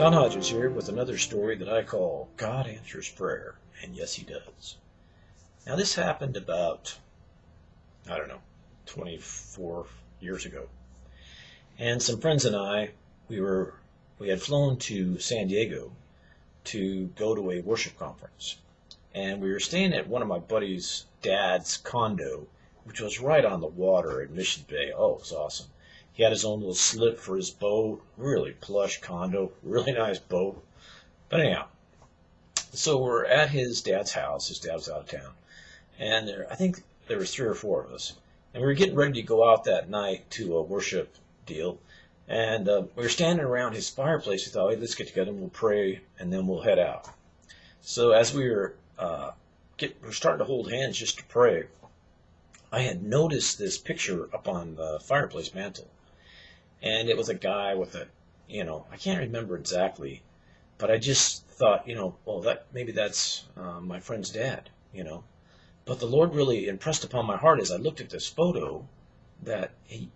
Don Hodges here with another story that I call God Answers Prayer, and yes, He does. Now, this happened about, 24 years ago. And some friends and I, we had flown to San Diego to go to a worship conference. And we were staying at one of my buddy's dad's condo, which was right on the water in Mission Bay. Oh, it was awesome. He had his own little slip for his boat, really plush condo, really nice boat. But anyhow, so we're at his dad's house. His dad was out of town. And I think there was 3 or 4 of us. And we were getting ready to go out that night to a worship deal. And we were standing around his fireplace. We thought, hey, let's get together and we'll pray, and then we'll head out. So as we were starting to hold hands just to pray, I had noticed this picture up on the fireplace mantle. And it was a guy with I can't remember exactly, but I just thought, well, maybe that's my friend's dad, But the Lord really impressed upon my heart as I looked at this photo that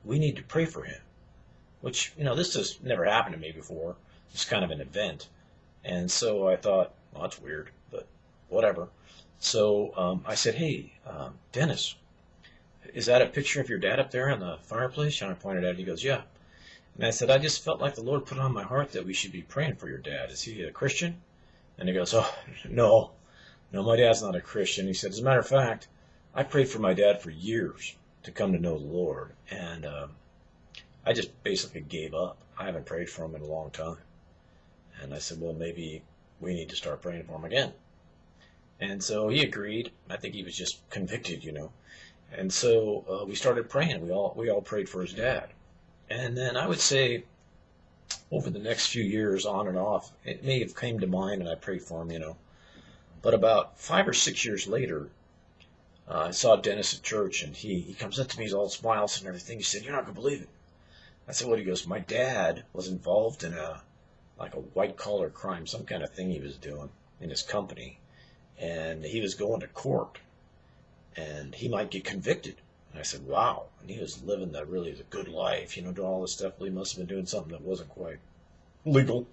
we need to pray for him, which, this has never happened to me before. It's kind of an event. And so I thought, well, that's weird, but whatever. So I said, hey, Dennis, is that a picture of your dad up there on the fireplace? And I pointed at it. He goes, yeah. And I said, I just felt like the Lord put on my heart that we should be praying for your dad. Is he a Christian? And he goes, oh, no, my dad's not a Christian. He said, as a matter of fact, I prayed for my dad for years to come to know the Lord. And I just basically gave up. I haven't prayed for him in a long time. And I said, well, maybe we need to start praying for him again. And so he agreed. I think he was just convicted, And so we started praying. We all prayed for his dad. And then I would say over the next few years, on and off, it may have came to mind and I prayed for him, But about 5 or 6 years later, I saw Dennis at church, and he comes up to me, he's all smiles and everything. He said, you're not going to believe it. I said, what? He goes, my dad was involved in a white-collar crime, some kind of thing he was doing in his company. And he was going to court, and he might get convicted. And I said, wow. And he was living the good life, doing all this stuff. Well, he must have been doing something that wasn't quite legal.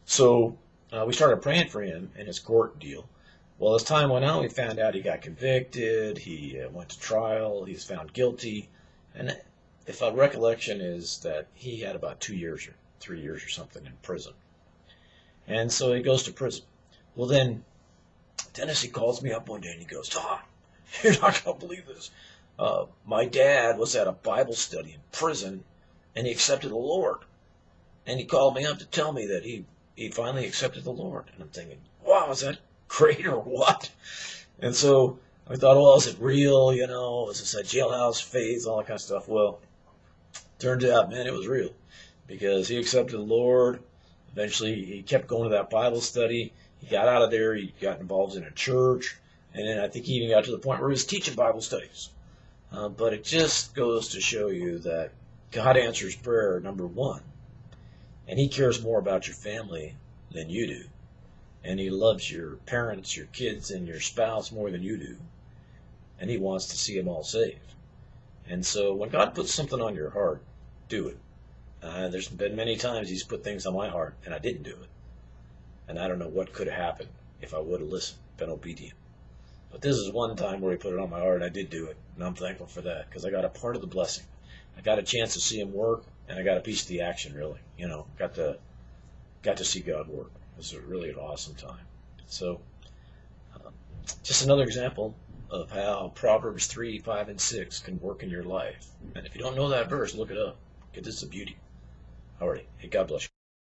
So we started praying for him in his court deal. Well, as time went on, we found out he got convicted. He went to trial. He was found guilty. And if my recollection is that he had about 2 years or 3 years or something in prison. And so he goes to prison. Well, then Dennis, he calls me up one day and he goes, Don, you're not going to believe this. My dad was at a Bible study in prison, and he accepted the Lord. And he called me up to tell me that he finally accepted the Lord. And I'm thinking, wow, is that great or what? And so I thought, well, is it real? Is this a jailhouse faith, all that kind of stuff? Well, turned out, man, it was real, because he accepted the Lord. Eventually, he kept going to that Bible study. He got out of there. He got involved in a church. And then I think he even got to the point where he was teaching Bible studies. But it just goes to show you that God answers prayer, number one. And He cares more about your family than you do. And He loves your parents, your kids, and your spouse more than you do. And He wants to see them all saved. And so when God puts something on your heart, do it. There's been many times He's put things on my heart, and I didn't do it. And I don't know what could have happened if I would have listened, been obedient. But this is one time where He put it on my heart, and I did do it. And I'm thankful for that, because I got a part of the blessing. I got a chance to see Him work, and I got a piece of the action, really. Got to see God work. It was really an awesome time. So, just another example of how Proverbs 3, 5, and 6 can work in your life. And if you don't know that verse, look it up, because it's a beauty. Alrighty. Hey, God bless you.